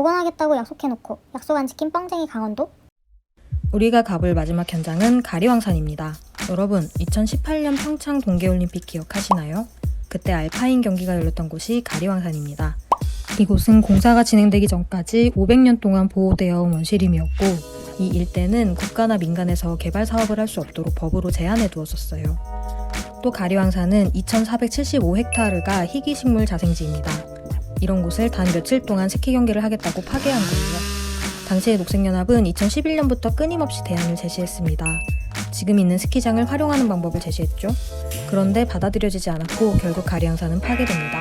복원하겠다고 약속해놓고 약속 안 지킨 뻥쟁이 강원도? 우리가 가볼 마지막 현장은 가리왕산입니다. 여러분, 2018년 평창 동계올림픽 기억하시나요? 그때 알파인 경기가 열렸던 곳이 가리왕산입니다. 이곳은 공사가 진행되기 전까지 500년 동안 보호되어 온 원시림이었고, 이 일대는 국가나 민간에서 개발 사업을 할 수 없도록 법으로 제한해 두었었어요. 또 가리왕산은 2,475헥타르가 희귀식물 자생지입니다. 이런 곳을 단 며칠 동안 스키 경기를 하겠다고 파괴한 거예요. 당시의 녹색연합은 2011년부터 끊임없이 대안을 제시했습니다. 지금 있는 스키장을 활용하는 방법을 제시했죠. 그런데 받아들여지지 않았고 결국 가리왕산은 파괴됩니다.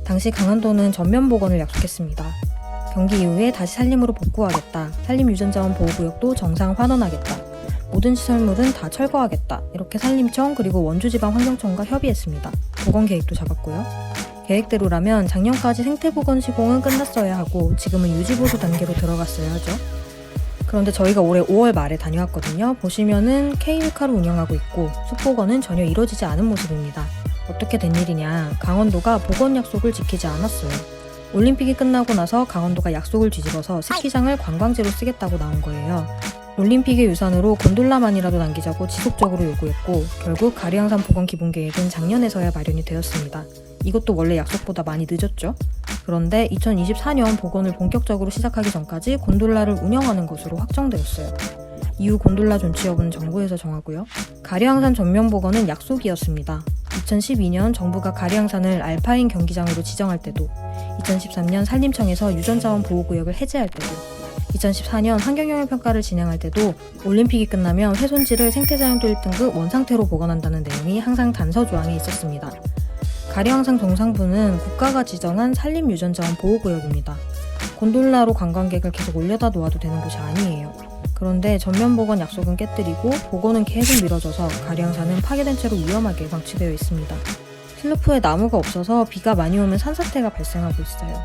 당시 강원도는 전면 복원을 약속했습니다. 경기 이후에 다시 산림으로 복구하겠다. 산림유전자원 보호구역도 정상 환원하겠다. 모든 시설물은 다 철거하겠다. 이렇게 산림청 그리고 원주지방환경청과 협의했습니다. 복원 계획도 잡았고요. 계획대로라면 작년까지 생태복원 시공은 끝났어야 하고 지금은 유지보수 단계로 들어갔어야 하죠. 그런데 저희가 올해 5월 말에 다녀왔거든요. 보시면은 K유카를 운영하고 있고 숲복원은 전혀 이루어지지 않은 모습입니다. 어떻게 된 일이냐, 강원도가 복원 약속을 지키지 않았어요. 올림픽이 끝나고 나서 강원도가 약속을 뒤집어서 스키장을 관광지로 쓰겠다고 나온 거예요. 올림픽의 유산으로 곤돌라만이라도 남기자고 지속적으로 요구했고 결국 가리왕산 복원 기본계획은 작년에서야 마련이 되었습니다. 이것도 원래 약속보다 많이 늦었죠. 그런데 2024년 복원을 본격적으로 시작하기 전까지 곤돌라를 운영하는 것으로 확정되었어요. 이후 곤돌라 존치 여부는 정부에서 정하고요. 가리왕산 전면 복원은 약속이었습니다. 2012년 정부가 가리왕산을 알파인 경기장으로 지정할 때도, 2013년 산림청에서 유전자원 보호구역을 해제할 때도, 2014년 환경영향평가를 진행할 때도 올림픽이 끝나면 훼손지를 생태자연도 1등급 원상태로 복원한다는 내용이 항상 단서 조항에 있었습니다. 가리왕산 동상부는 국가가 지정한 산림유전자원 보호구역입니다. 곤돌라로 관광객을 계속 올려다 놓아도 되는 곳이 아니에요. 그런데 전면 복원 약속은 깨뜨리고 복원은 계속 미뤄져서 가리왕산은 파괴된 채로 위험하게 방치되어 있습니다. 슬로프에 나무가 없어서 비가 많이 오면 산사태가 발생하고 있어요.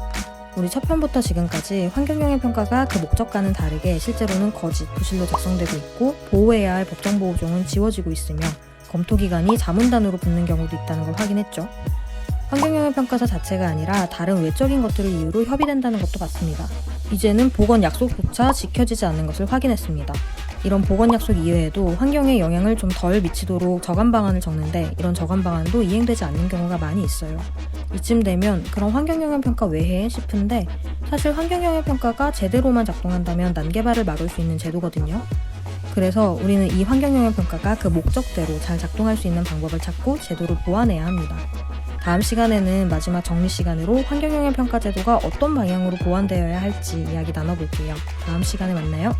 우리 첫 편부터 지금까지 환경영향평가가 그 목적과는 다르게 실제로는 거짓, 부실로 작성되고 있고 보호해야 할 법정보호종은 지워지고 있으며 검토기관이 자문단으로 붙는 경우도 있다는 걸 확인했죠. 환경영향평가서 자체가 아니라 다른 외적인 것들을 이유로 협의된다는 것도 맞습니다. 이제는 복원 약속조차 지켜지지 않는 것을 확인했습니다. 이런 복원 약속 이외에도 환경에 영향을 좀 덜 미치도록 저감 방안을 적는데 이런 저감 방안도 이행되지 않는 경우가 많이 있어요. 이쯤 되면 그런 환경영향평가 왜 해? 싶은데 사실 환경영향평가가 제대로만 작동한다면 난개발을 막을 수 있는 제도거든요. 그래서 우리는 이 환경영향평가가 그 목적대로 잘 작동할 수 있는 방법을 찾고 제도를 보완해야 합니다. 다음 시간에는 마지막 정리 시간으로 환경영향평가 제도가 어떤 방향으로 보완되어야 할지 이야기 나눠볼게요. 다음 시간에 만나요.